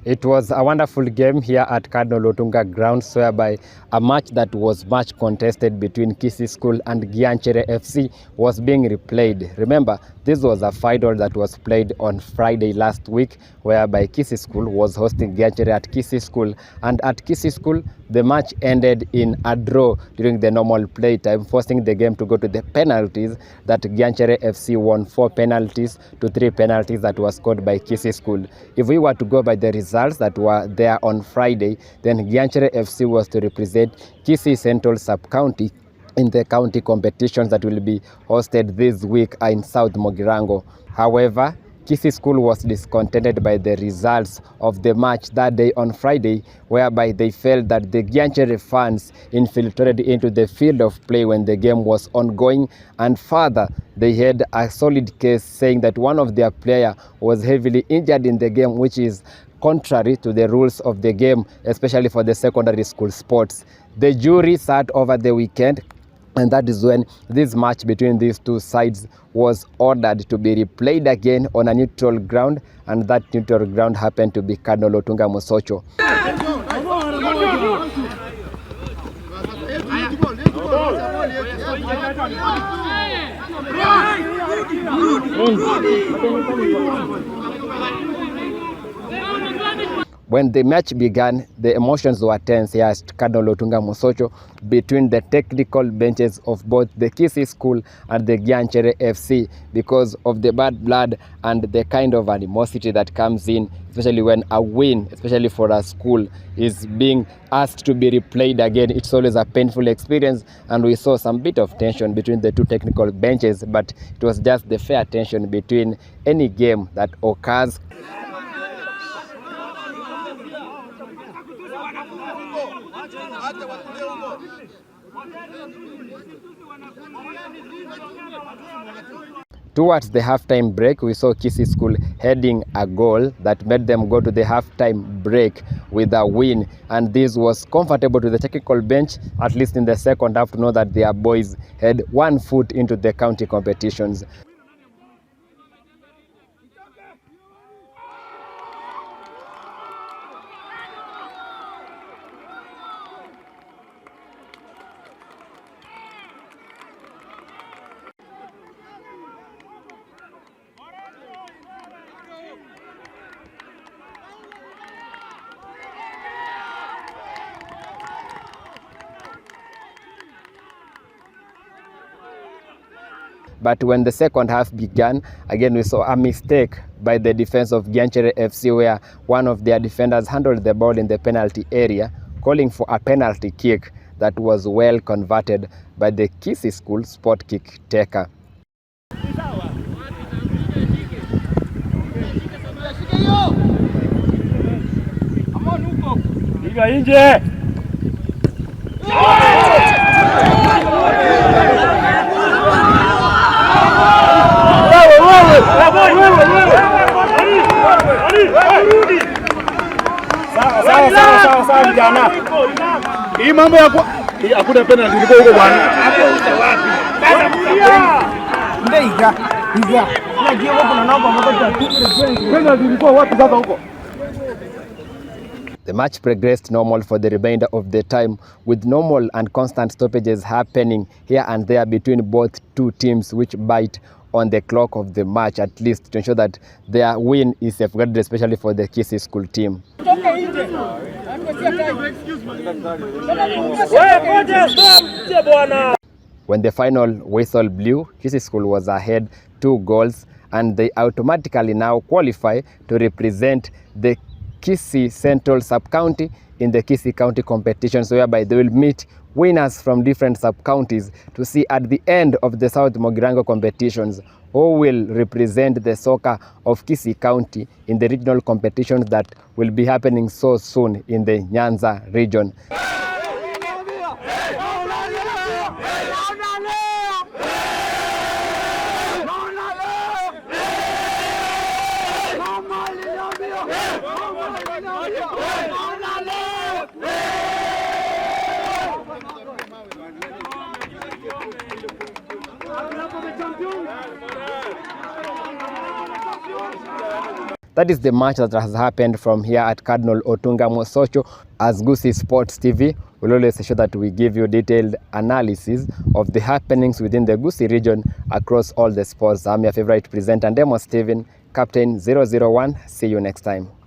It was a wonderful game here at Cardinal Otunga grounds, whereby a match that was much contested between Kisii School and Gianchere FC was being replayed. Remember, this was a final that was played on Friday last week, whereby Kisii School was hosting Gianchere at Kisii School, and at Kisii School, the match ended in a draw during the normal play time, forcing the game to go to the penalties that Gianchere FC won 4 penalties to 3 penalties that was scored by Kisii School. If we were to go by the results that were there on Friday, then Gianchere FC was to represent Kisii Central Subcounty in the county competitions that will be hosted this week in South Mogirango. However, Kisii School was discontented by the results of the match that day on Friday, whereby they felt that the Gianchere fans infiltrated into the field of play when the game was ongoing, and further, they had a solid case saying that one of their players was heavily injured in the game, which is contrary to the rules of the game, especially for the secondary school sports. The jury sat over the weekend, and that is when this match between these two sides was ordered to be replayed again on a neutral ground, and that neutral ground happened to be Cardinal Otunga Musocho. When the match began, the emotions were tense here at Cardinal Otunga Musocho between the technical benches of both the Kisii School and the Gianchere FC because of the bad blood and the kind of animosity that comes in, especially when a win, especially for a school, is being asked to be replayed again. It's always a painful experience, and we saw some bit of tension between the two technical benches, but it was just the fair tension between any game that occurs. Towards the halftime break, we saw Kisii School heading a goal that made them go to the halftime break with a win, and this was comfortable to the technical bench, at least in the second half, to know that their boys had one foot into the county competitions. But when the second half began, again we saw a mistake by the defense of Gianchere FC, where one of their defenders handled the ball in the penalty area, calling for a penalty kick that was well converted by the Kisii School sport kick taker. Sawa vijana. Hii mambo ya hakuna penalty liko huko bwana. Hapo wapi? Ndeiga. Unajua huko kuna namba moja penalty liko wapi sasa huko? The match progressed normal for the remainder of the time, with normal and constant stoppages happening here and there between both two teams, which bite on the clock of the match, at least to ensure that their win is safeguarded, especially for the Kisii School team. When the final whistle blew, Kisii School was ahead 2 goals, and they automatically now qualify to represent the Kisii Central Subcounty in the Kisii County competitions, whereby they will meet winners from different sub-counties to see at the end of the South Mogirango competitions who will represent the soccer of Kisii County in the regional competitions that will be happening so soon in the Nyanza region. that is the match that has happened from here at Cardinal Otunga Mosocho. As Kisii Sports TV, we'll always ensure that we give you detailed analysis of the happenings within the Kisii region across all the sports. I'm your favorite presenter, Demo Steven, Captain 001. See you next time.